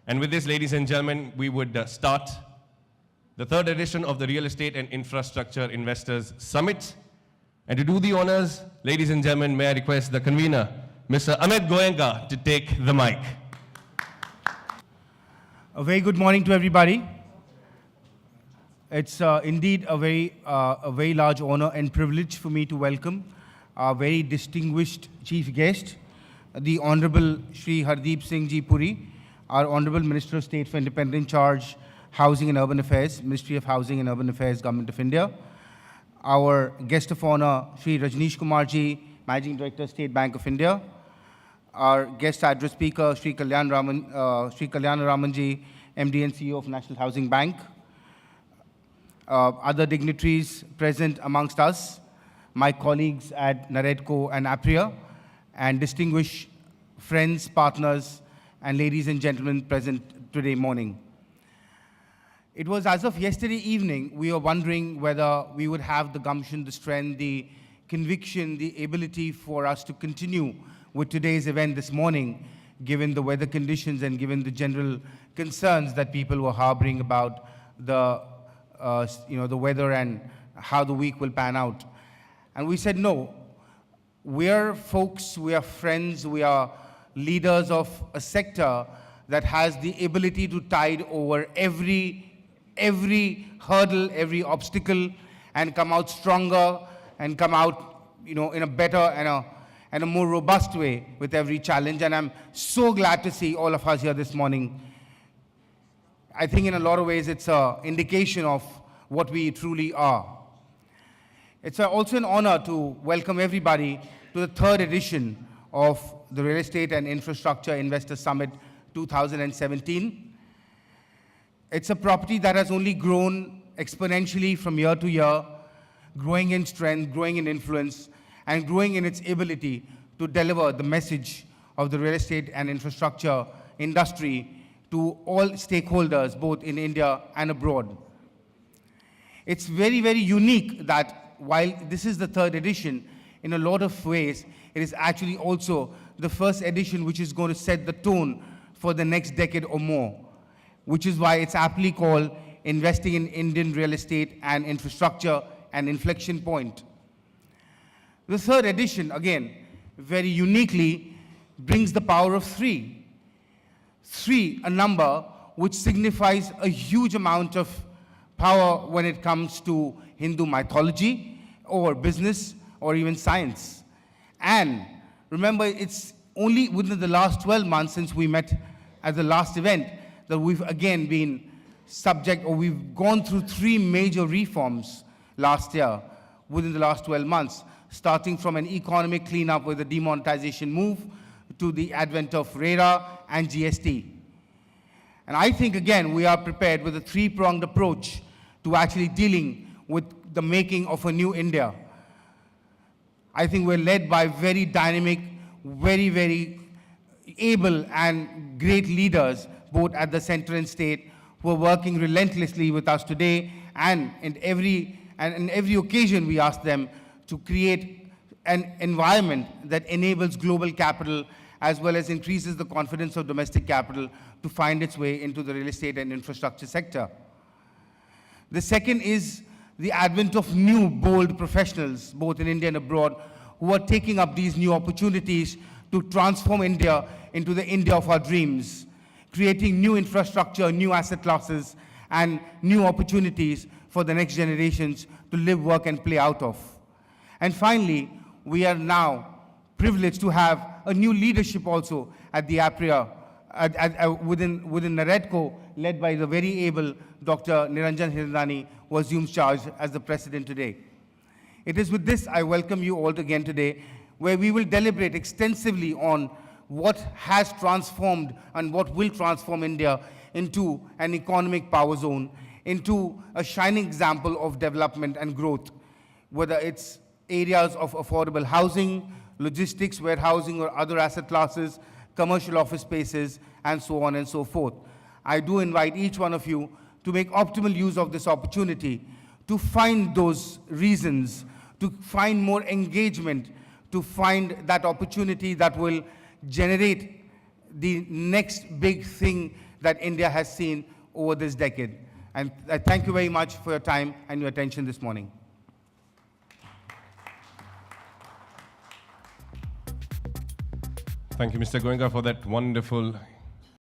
And with this, ladies and gentlemen, we would start the third edition of the Real Estate and Infrastructure Investors Summit. And to do the honors, ladies and gentlemen, may I request the convener, Mr. Amit Goenka, to take the mic. A very good morning to everybody. It's indeed a very large honor and privilege for me to welcome our very distinguished chief guest, the Honorable Shri Hardeep Singh Ji Puri, our Honorable Minister of State for Independent Charge, Housing and Urban Affairs, Ministry of Housing and Urban Affairs, Government of India. Our guest of honor, Shri Rajneesh Kumar Ji, Managing Director, State Bank of India. Our guest address speaker, Shri Kalyan Raman Ji, MD and CEO of National Housing Bank. Other dignitaries present amongst us, my colleagues at NAREDCO and APREA, and distinguished friends, partners, and ladies and gentlemen present today morning. It was as of yesterday evening, we were wondering whether we would have the gumption, the strength, the conviction, the ability for us to continue with today's event this morning, given the weather conditions and given the general concerns that people were harboring about the weather and how the week will pan out. And we said, no, we are folks, we are friends, we are leaders of a sector that has the ability to tide over every hurdle, every obstacle, and come out stronger and come out, in a better and a more robust way with every challenge. And I'm so glad to see all of us here this morning. I think in a lot of ways it's an indication of what we truly are. It's also an honor to welcome everybody to the third edition of the Real Estate and Infrastructure Investor Summit 2017. It's a property that has only grown exponentially from year to year, growing in strength, growing in influence, and growing in its ability to deliver the message of the real estate and infrastructure industry to all stakeholders, both in India and abroad. It's very, very unique that while this is the third edition, in a lot of ways, it is actually also the first edition which is going to set the tone for the next decade or more, which is why it's aptly called Investing in Indian Real Estate and Infrastructure, an Inflection Point. The third edition, again, very uniquely brings the power of three. Three, a number which signifies a huge amount of power when it comes to Hindu mythology or business or even science. And remember, it's only within the last 12 months since we met at the last event that we've again been subject, or we've gone through three major reforms last year within the last 12 months, starting from an economic cleanup with the demonetization move to the advent of RERA and GST. And I think, again, we are prepared with a three-pronged approach to actually dealing with the making of a new India. I think we're led by very dynamic, very, very able and great leaders, both at the center and state, who are working relentlessly with us today, and in every occasion we ask them to create an environment that enables global capital as well as increases the confidence of domestic capital to find its way into the real estate and infrastructure sector. The second is the advent of new, bold professionals, both in India and abroad, who are taking up these new opportunities to transform India into the India of our dreams, creating new infrastructure, new asset classes, and new opportunities for the next generations to live, work, and play out of. And finally, we are now privileged to have a new leadership also at the APREA, within NAREDCO, led by the very able Dr. Niranjan Hiranandani, who assumes charge as the president today. It is with this I welcome you all again today, where we will deliberate extensively on what has transformed and what will transform India into an economic power zone, into a shining example of development and growth, whether it's areas of affordable housing, logistics, warehousing, or other asset classes, commercial office spaces, and so on and so forth. I do invite each one of you to make optimal use of this opportunity, to find those reasons, to find more engagement, to find that opportunity that will generate the next big thing that India has seen over this decade. And I thank you very much for your time and your attention this morning. Thank you, Mr. Goenka, for that wonderful